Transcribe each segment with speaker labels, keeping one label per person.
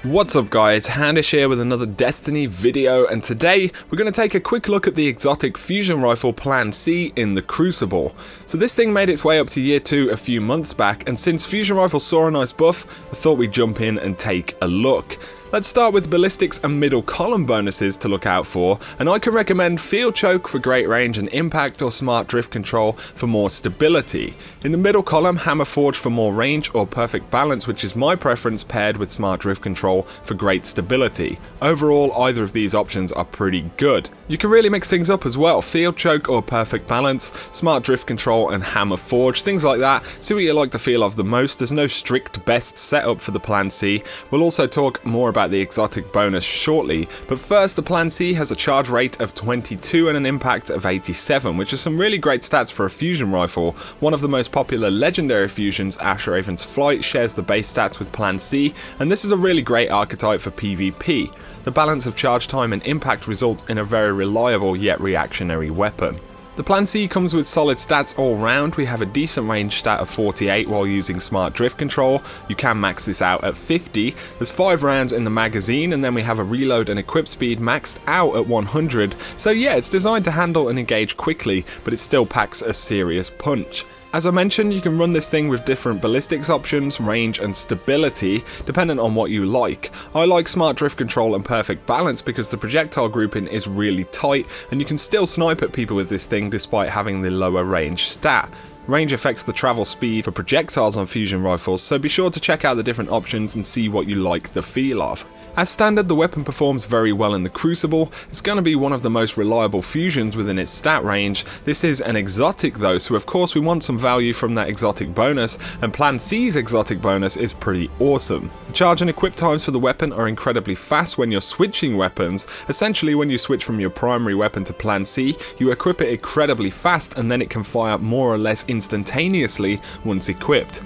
Speaker 1: What's up guys, XHOUNDISHx here with another Destiny video, and today we're going to take a quick look at the exotic fusion rifle Plan C in the Crucible. So this thing made its way up to year 2 a few months back, and since fusion rifles saw a nice buff, I thought we'd jump in and take a look. Let's start with ballistics and middle column bonuses to look out for, and I can recommend Field Choke for great range and impact, or Smart Drift Control for more stability. In the middle column, Hammer Forge for more range or Perfect Balance, which is my preference, paired with Smart Drift Control for great stability. Overall, either of these options are pretty good. You can really mix things up as well: Field Choke or Perfect Balance, Smart Drift Control and Hammer Forge, things like that. See what you like the feel of the most. There's no strict best setup for the Plan C. We'll also talk more about the exotic bonus shortly, but first, the Plan C has a charge rate of 22 and an impact of 87, which are some really great stats for a fusion rifle. One of the most popular legendary fusions, Ash Raven's Flight, shares the base stats with Plan C, and this is a really great archetype for PvP. The balance of charge time and impact results in a very reliable yet reactionary weapon. The Plan C comes with solid stats all round. We have a decent range stat of 48 while using Smart Drift Control. You can max this out at 50. There's 5 rounds in the magazine, and then we have a reload and equip speed maxed out at 100. So yeah, it's designed to handle and engage quickly, but it still packs a serious punch. As I mentioned, you can run this thing with different ballistics options, range and stability, dependent on what you like. I like Smart Drift Control and Perfect Balance because the projectile grouping is really tight, and you can still snipe at people with this thing despite having the lower range stat. Range affects the travel speed for projectiles on fusion rifles, so be sure to check out the different options and see what you like the feel of. As standard, the weapon performs very well in the Crucible. It's going to be one of the most reliable fusions within its stat range. This is an exotic though, so of course we want some value from that exotic bonus, and Plan C's exotic bonus is pretty awesome. The charge and equip times for the weapon are incredibly fast when you're switching weapons. Essentially, when you switch from your primary weapon to Plan C, you equip it incredibly fast, and then it can fire more or less instantaneously once equipped.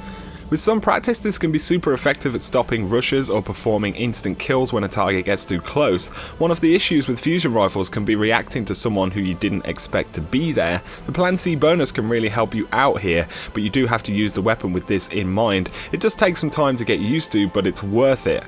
Speaker 1: With some practice, this can be super effective at stopping rushes or performing instant kills when a target gets too close. One of the issues with fusion rifles can be reacting to someone who you didn't expect to be there. The Plan C bonus can really help you out here, but you do have to use the weapon with this in mind. It just takes some time to get used to, but it's worth it.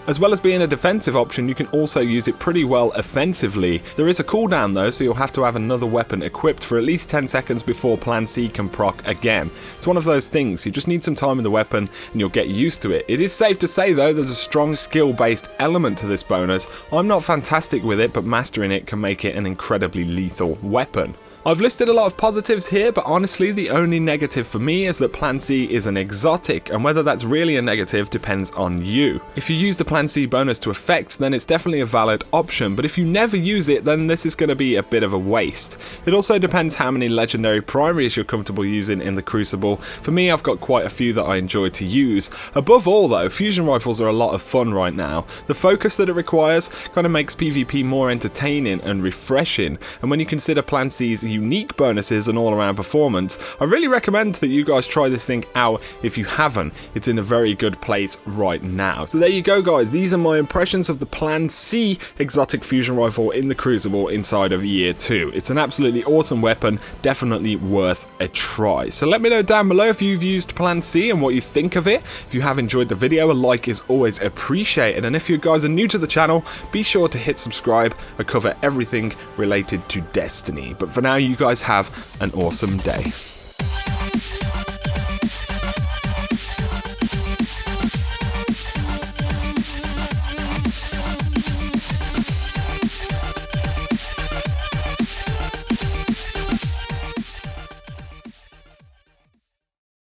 Speaker 1: As well as being a defensive option, you can also use it pretty well offensively. There is a cooldown though, so you'll have to have another weapon equipped for at least 10 seconds before Plan C can proc again. It's one of those things, you just need some time in the weapon and you'll get used to it. It is safe to say though, there's a strong skill-based element to this bonus. I'm not fantastic with it, but mastering it can make it an incredibly lethal weapon. I've listed a lot of positives here, but honestly the only negative for me is that Plan C is an exotic, and whether that's really a negative depends on you. If you use the Plan C bonus to effect, then it's definitely a valid option, but if you never use it, then this is going to be a bit of a waste. It also depends how many legendary primaries you're comfortable using in the Crucible. For me, I've got quite a few that I enjoy to use. Above all though, fusion rifles are a lot of fun right now. The focus that it requires kind of makes PvP more entertaining and refreshing, and when you consider Plan C's unique bonuses and all-around performance, I really recommend that you guys try this thing out if you haven't. It's in a very good place right now. So there you go guys, these are my impressions of the Plan C exotic fusion rifle in the Crucible inside of year 2. It's an absolutely awesome weapon, definitely worth a try. So let me know down below if you've used Plan C and what you think of it. If you have enjoyed the video, a like is always appreciated, and if you guys are new to the channel, be sure to hit subscribe. I cover everything related to Destiny, but for now, you guys have an awesome day.